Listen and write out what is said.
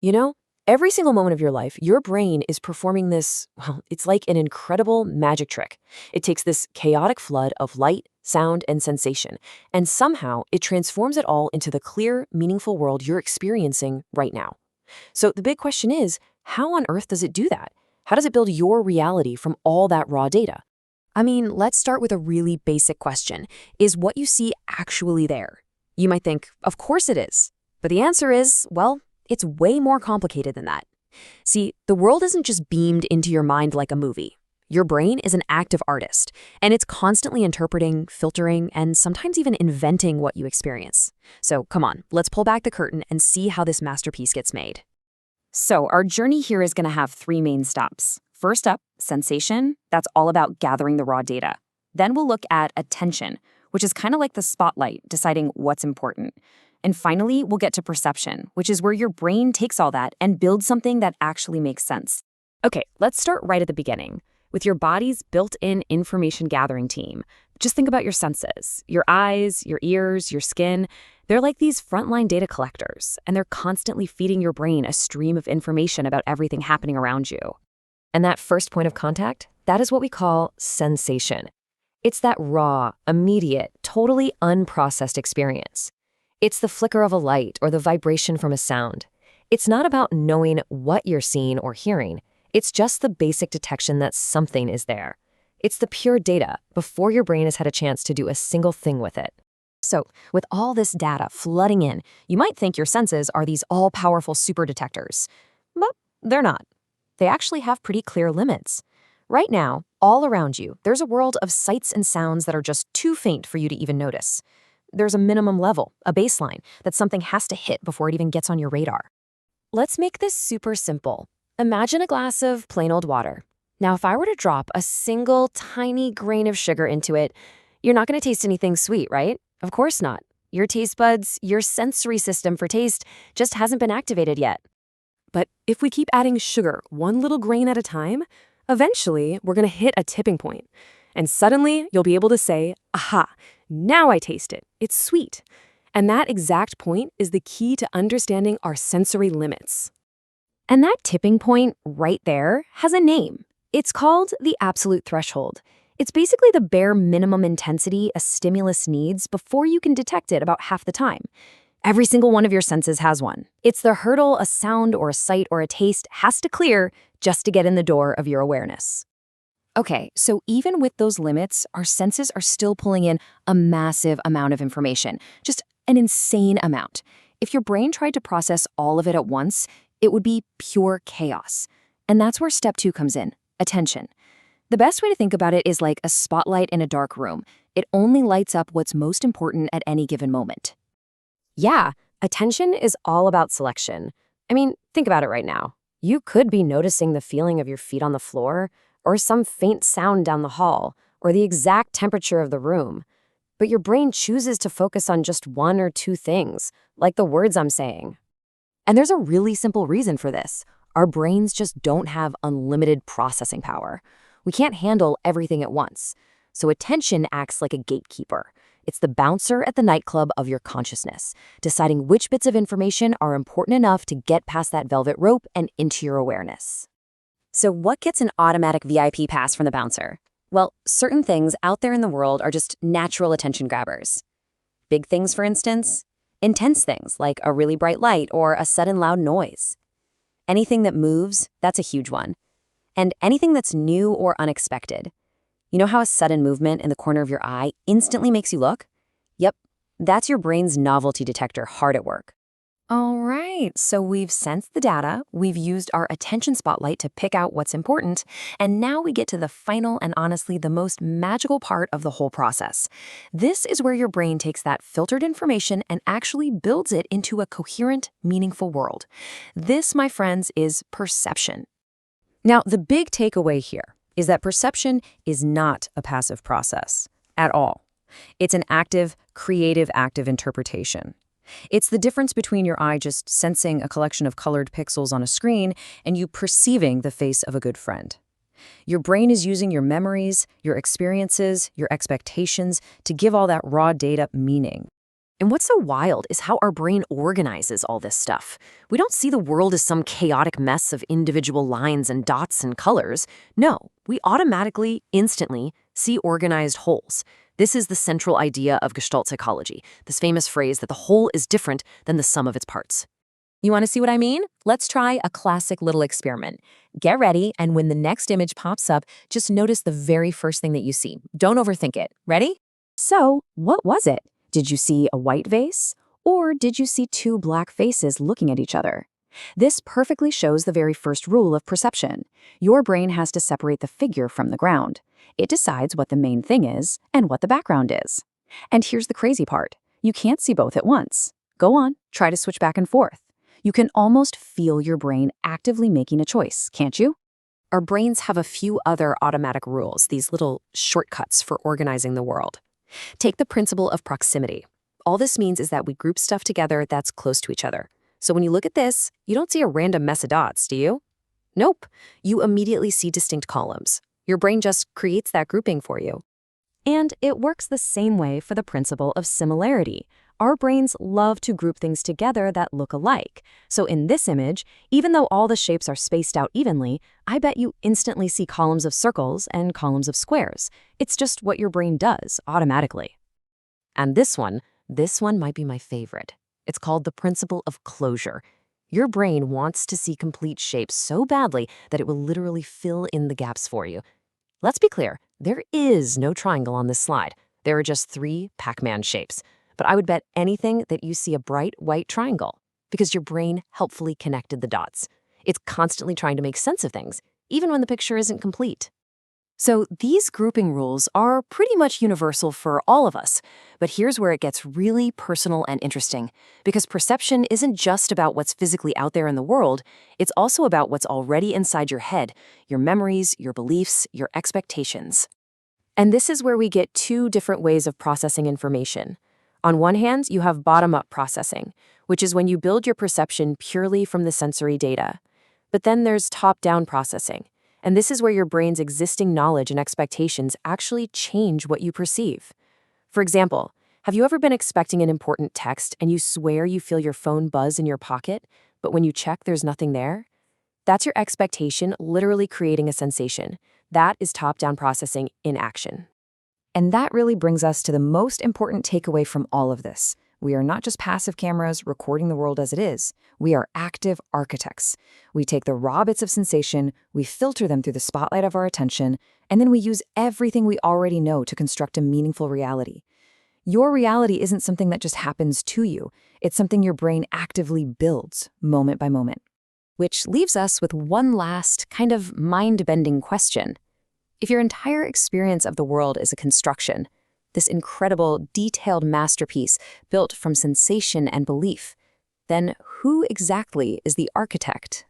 You know, every single moment of your life, your brain is performing this, well, it's like an incredible magic trick. It takes this chaotic flood of light, sound, and sensation, and somehow it transforms it all into the clear, meaningful world you're experiencing right now. So the big question is, how on earth does it do that? How does it build your reality from all that raw data? I mean, let's start with a really basic question. Is what you see actually there? You might think, of course it is. But the answer is, well, it's way more complicated than that. See, the world isn't just beamed into your mind like a movie. Your brain is an active artist, and it's constantly interpreting, filtering, and sometimes even inventing what you experience. So come on, let's pull back the curtain and see how this masterpiece gets made. So our journey here is going to have three main stops. First up, sensation. That's all about gathering the raw data. Then we'll look at attention, which is kind of like the spotlight, deciding what's important. And finally, we'll get to perception, which is where your brain takes all that and builds something that actually makes sense. Okay, let's start right at the beginning. With your body's built-in information gathering team, just think about your senses. Your eyes, your ears, your skin. They're like these frontline data collectors, and they're constantly feeding your brain a stream of information about everything happening around you. And that first point of contact, that is what we call sensation. It's that raw, immediate, totally unprocessed experience. It's the flicker of a light or the vibration from a sound. It's not about knowing what you're seeing or hearing. It's just the basic detection that something is there. It's the pure data before your brain has had a chance to do a single thing with it. So, with all this data flooding in, you might think your senses are these all-powerful super detectors. But they're not. They actually have pretty clear limits. Right now, all around you, there's a world of sights and sounds that are just too faint for you to even notice. There's a minimum level, a baseline, that something has to hit before it even gets on your radar. Let's make this super simple. Imagine a glass of plain old water. Now, if I were to drop a single tiny grain of sugar into it, you're not going to taste anything sweet, right? Of course not. Your taste buds, your sensory system for taste, just hasn't been activated yet. But if we keep adding sugar one little grain at a time, eventually we're going to hit a tipping point. And suddenly you'll be able to say, aha, now I taste it. It's sweet. And that exact point is the key to understanding our sensory limits. And that tipping point right there has a name. It's called the absolute threshold. It's basically the bare minimum intensity a stimulus needs before you can detect it about half the time. Every single one of your senses has one. It's the hurdle a sound or a sight or a taste has to clear just to get in the door of your awareness. Okay, so even with those limits, our senses are still pulling in a massive amount of information, just an insane amount. If your brain tried to process all of it at once, it would be pure chaos. And that's where step 2 comes in, attention. The best way to think about it is like a spotlight in a dark room. It only lights up what's most important at any given moment. Yeah, attention is all about selection. I mean, think about it right now. You could be noticing the feeling of your feet on the floor, or some faint sound down the hall, or the exact temperature of the room. But your brain chooses to focus on just one or two things, like the words I'm saying. And there's a really simple reason for this. Our brains just don't have unlimited processing power. We can't handle everything at once. So attention acts like a gatekeeper. It's the bouncer at the nightclub of your consciousness, deciding which bits of information are important enough to get past that velvet rope and into your awareness. So what gets an automatic VIP pass from the bouncer? Well, certain things out there in the world are just natural attention grabbers. Big things, for instance. Intense things like a really bright light or a sudden loud noise. Anything that moves, that's a huge one. And anything that's new or unexpected. You know how a sudden movement in the corner of your eye instantly makes you look? Yep, that's your brain's novelty detector hard at work. All right, so we've sensed the data, we've used our attention spotlight to pick out what's important, and now we get to the final and honestly the most magical part of the whole process. This is where your brain takes that filtered information and actually builds it into a coherent, meaningful world. This, my friends, is perception. Now, the big takeaway here is that perception is not a passive process at all. It's an active, creative act of interpretation. It's the difference between your eye just sensing a collection of colored pixels on a screen and you perceiving the face of a good friend. Your brain is using your memories, your experiences, your expectations to give all that raw data meaning. And what's so wild is how our brain organizes all this stuff. We don't see the world as some chaotic mess of individual lines and dots and colors. No, we automatically, instantly see organized wholes. This is the central idea of Gestalt psychology, this famous phrase that the whole is different than the sum of its parts. You want to see what I mean? Let's try a classic little experiment. Get ready, and when the next image pops up, just notice the very first thing that you see. Don't overthink it. Ready? So, what was it? Did you see a white vase? Or did you see two black faces looking at each other? This perfectly shows the very first rule of perception. Your brain has to separate the figure from the ground. It decides what the main thing is and what the background is. And here's the crazy part. You can't see both at once. Go on, try to switch back and forth. You can almost feel your brain actively making a choice, can't you? Our brains have a few other automatic rules, these little shortcuts for organizing the world. Take the principle of proximity. All this means is that we group stuff together that's close to each other. So when you look at this, you don't see a random mess of dots, do you? Nope. You immediately see distinct columns. Your brain just creates that grouping for you. And it works the same way for the principle of similarity. Our brains love to group things together that look alike. So in this image, even though all the shapes are spaced out evenly, I bet you instantly see columns of circles and columns of squares. It's just what your brain does automatically. And this one might be my favorite. It's called the principle of closure. Your brain wants to see complete shapes so badly that it will literally fill in the gaps for you. Let's be clear, there is no triangle on this slide. There are just 3 Pac-Man shapes. But I would bet anything that you see a bright white triangle because your brain helpfully connected the dots. It's constantly trying to make sense of things, even when the picture isn't complete. So these grouping rules are pretty much universal for all of us. But here's where it gets really personal and interesting, because perception isn't just about what's physically out there in the world, it's also about what's already inside your head, your memories, your beliefs, your expectations. And this is where we get 2 different ways of processing information. On one hand, you have bottom-up processing, which is when you build your perception purely from the sensory data. But then there's top-down processing, and this is where your brain's existing knowledge and expectations actually change what you perceive. For example, have you ever been expecting an important text and you swear you feel your phone buzz in your pocket, but when you check, there's nothing there? That's your expectation literally creating a sensation. That is top-down processing in action. And that really brings us to the most important takeaway from all of this. We are not just passive cameras recording the world as it is. We are active architects. We take the raw bits of sensation, we filter them through the spotlight of our attention, and then we use everything we already know to construct a meaningful reality. Your reality isn't something that just happens to you. It's something your brain actively builds, moment by moment. Which leaves us with one last, kind of mind-bending question. If your entire experience of the world is a construction, this incredible, detailed masterpiece built from sensation and belief, then who exactly is the architect?